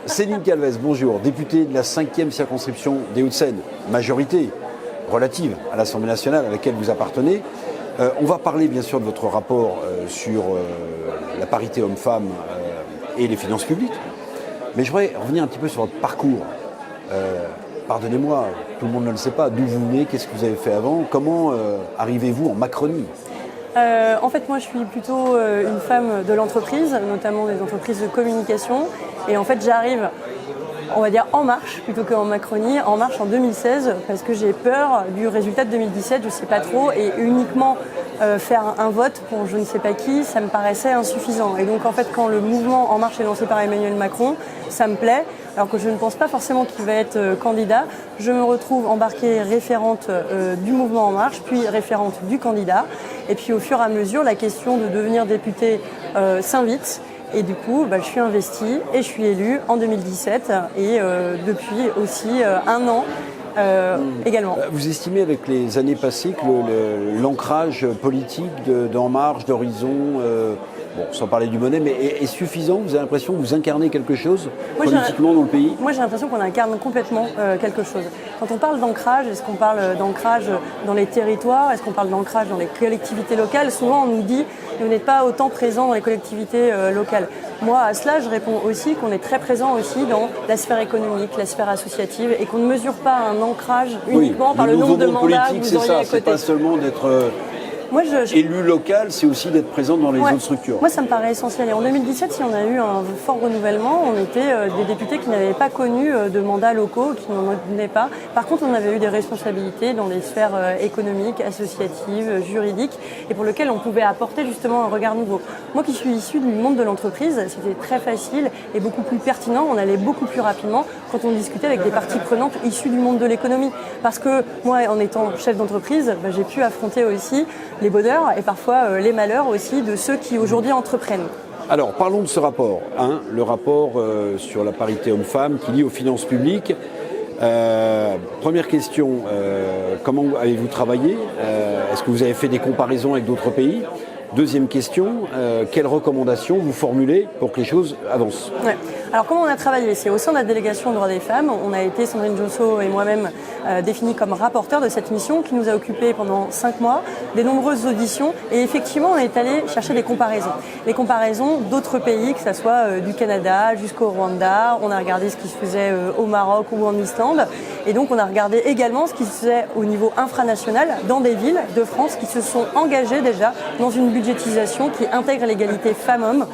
Céline Calvez, bonjour, députée de la 5e circonscription des Hauts-de-Seine, majorité relative à l'Assemblée nationale à laquelle vous appartenez. On va parler bien sûr de votre rapport sur la parité homme-femme et les finances publiques, mais je voudrais revenir un petit peu sur votre parcours. Pardonnez-moi, tout le monde ne le sait pas, d'où vous venez, qu'est-ce que vous avez fait avant, comment arrivez-vous en Macronie ? En fait, moi, je suis plutôt une femme de l'entreprise, notamment des entreprises de communication. Et en fait, j'arrive, on va dire, en marche plutôt qu'en Macronie, en marche en 2016, parce que j'ai peur du résultat de 2017, je ne sais pas trop, et uniquement faire un vote pour je ne sais pas qui, ça me paraissait insuffisant. Et donc, en fait, quand le mouvement En Marche est lancé par Emmanuel Macron, ça me plaît, alors que je ne pense pas forcément qu'il va être candidat. Je me retrouve embarquée référente du mouvement En Marche, puis référente du candidat. Et puis au fur et à mesure, la question de devenir députée s'invite. Et du coup, je suis investie et je suis élue en 2017 et depuis aussi un an également. Vous estimez avec les années passées que l'ancrage politique d'En Marche, d'Horizon, sans parler du monnaie, mais est suffisant? Vous avez l'impression que vous incarnez quelque chose politiquement dans le pays? Moi, j'ai l'impression qu'on incarne complètement quelque chose. Quand on parle d'ancrage, est-ce qu'on parle d'ancrage dans les territoires? Est-ce qu'on parle d'ancrage dans les collectivités locales? Souvent, on nous dit que vous n'êtes pas autant présent dans les collectivités locales. Moi, à cela, je réponds aussi qu'on est très présent aussi dans la sphère économique, la sphère associative, et qu'on ne mesure pas un ancrage uniquement par le nombre de mandats que vous auriez à côté. C'est pas seulement d'être... élu local, c'est aussi d'être présent dans les autres structures. Moi, ça me paraît essentiel. Et en 2017, si on a eu un fort renouvellement, on était des députés qui n'avaient pas connu de mandats locaux, qui n'en venaient pas. Par contre, on avait eu des responsabilités dans les sphères économiques, associatives, juridiques, et pour lesquelles on pouvait apporter justement un regard nouveau. Moi qui suis issue du monde de l'entreprise, c'était très facile et beaucoup plus pertinent. On allait beaucoup plus rapidement quand on discutait avec des parties prenantes issues du monde de l'économie. Parce que moi, en étant chef d'entreprise, j'ai pu affronter aussi les bonheurs et parfois les malheurs aussi de ceux qui aujourd'hui entreprennent. Alors parlons de ce rapport, le rapport sur la parité homme-femme qui lie aux finances publiques. Première question, comment avez-vous travaillé? Est-ce que vous avez fait des comparaisons avec d'autres pays? Deuxième question, quelles recommandations vous formulez pour que les choses avancent? Alors comment on a travaillé? C'est au sein de la délégation aux droits des femmes. On a été, Sandrine Josso et moi-même, définis comme rapporteurs de cette mission qui nous a occupés pendant 5 mois, des nombreuses auditions. Et effectivement, on est allé chercher des comparaisons. Les comparaisons d'autres pays, que ce soit du Canada jusqu'au Rwanda. On a regardé ce qui se faisait au Maroc ou en Islande. Et donc on a regardé également ce qui se faisait au niveau infranational dans des villes de France qui se sont engagées déjà dans une budgétisation qui intègre l'égalité femmes-hommes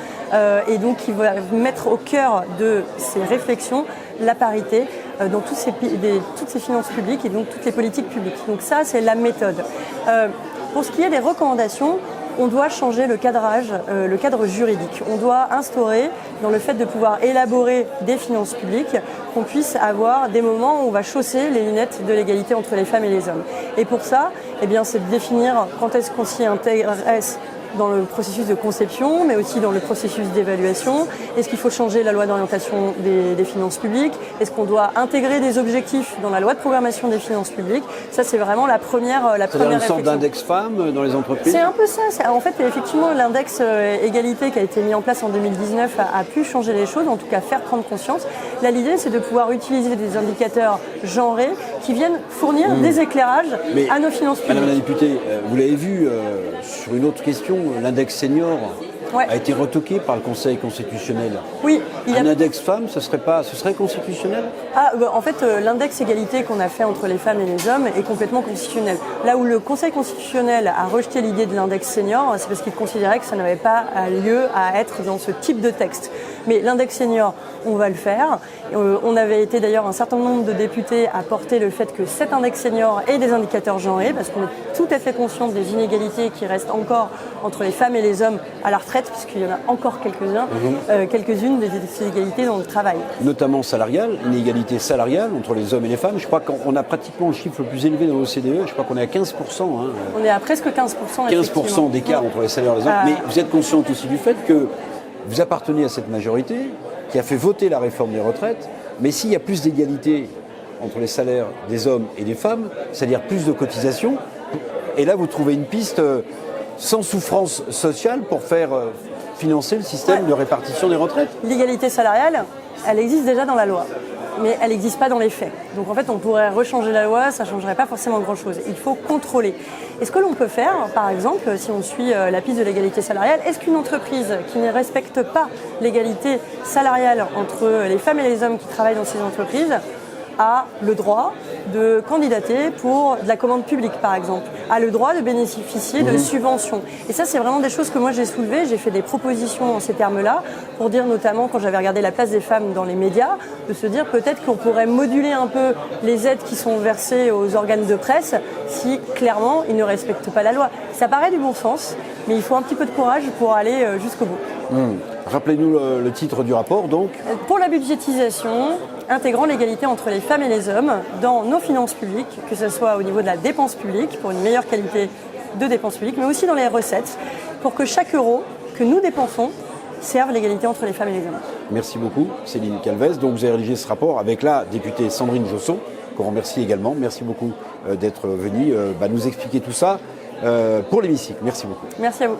et donc qui va mettre au cœur de ces réflexions la parité dans toutes ces finances publiques et donc toutes les politiques publiques. Donc ça, c'est la méthode. Pour ce qui est des recommandations, on doit changer le cadrage, le cadre juridique. On doit instaurer, dans le fait de pouvoir élaborer des finances publiques, qu'on puisse avoir des moments où on va chausser les lunettes de l'égalité entre les femmes et les hommes. Et pour ça, c'est de définir quand est-ce qu'on s'y intéresse dans le processus de conception, mais aussi dans le processus d'évaluation. Est-ce qu'il faut changer la loi d'orientation des finances publiques? Est-ce qu'on doit intégrer des objectifs dans la loi de programmation des finances publiques? Ça, c'est vraiment la première réflexion. Une sorte d'index femmes dans les entreprises? C'est un peu ça. En fait, effectivement, l'index égalité qui a été mis en place en 2019 a pu changer les choses, en tout cas faire prendre conscience. Là, l'idée, c'est de pouvoir utiliser des indicateurs genrés qui viennent fournir des éclairages à nos finances publiques. Madame la députée, vous l'avez vu sur une autre question, l'index senior a été retoqué par le Conseil constitutionnel. Oui. Un index femme, ce serait constitutionnel? En fait, l'index égalité qu'on a fait entre les femmes et les hommes est complètement constitutionnel. Là où le Conseil constitutionnel a rejeté l'idée de l'index senior, c'est parce qu'il considérait que ça n'avait pas lieu à être dans ce type de texte. Mais l'index senior, on va le faire. On avait été d'ailleurs un certain nombre de députés à porter le fait que cet index senior ait des indicateurs genrés, parce qu'on est tout à fait conscient des inégalités qui restent encore entre les femmes et les hommes à la retraite, puisqu'il y en a encore quelques-unes des inégalités dans le travail. Notamment salariale, inégalité salariale entre les hommes et les femmes. Je crois qu'on a pratiquement le chiffre le plus élevé dans l'OCDE. Je crois qu'on est à 15%. On est à presque 15%. 15% d'écart entre les salaires et les hommes. Mais vous êtes consciente aussi du fait que vous appartenez à cette majorité qui a fait voter la réforme des retraites. Mais s'il y a plus d'égalité entre les salaires des hommes et des femmes, c'est-à-dire plus de cotisations, et là vous trouvez une piste sans souffrance sociale pour faire financer le système de répartition des retraites? L'égalité salariale, elle existe déjà dans la loi, mais elle n'existe pas dans les faits. Donc en fait, on pourrait rechanger la loi, ça ne changerait pas forcément grand-chose. Il faut contrôler. Et ce que l'on peut faire, par exemple, si on suit la piste de l'égalité salariale, est-ce qu'une entreprise qui ne respecte pas l'égalité salariale entre les femmes et les hommes qui travaillent dans ces entreprises a le droit de candidater pour de la commande publique, par exemple, a le droit de bénéficier de subventions. Et ça, c'est vraiment des choses que moi j'ai soulevées. J'ai fait des propositions en ces termes-là pour dire notamment, quand j'avais regardé la place des femmes dans les médias, de se dire peut-être qu'on pourrait moduler un peu les aides qui sont versées aux organes de presse si clairement ils ne respectent pas la loi. Ça paraît du bon sens, mais il faut un petit peu de courage pour aller jusqu'au bout. Rappelez-nous le titre du rapport, donc. Pour la budgétisation, intégrant l'égalité entre les femmes et les hommes dans nos finances publiques, que ce soit au niveau de la dépense publique, pour une meilleure qualité de dépenses publiques, mais aussi dans les recettes, pour que chaque euro que nous dépensons serve l'égalité entre les femmes et les hommes. Merci beaucoup, Céline Calvez. Donc vous avez rédigé ce rapport avec la députée Sandrine Josso, qu'on remercie également. Merci beaucoup d'être venue nous expliquer tout ça pour l'hémicycle. Merci beaucoup. Merci à vous.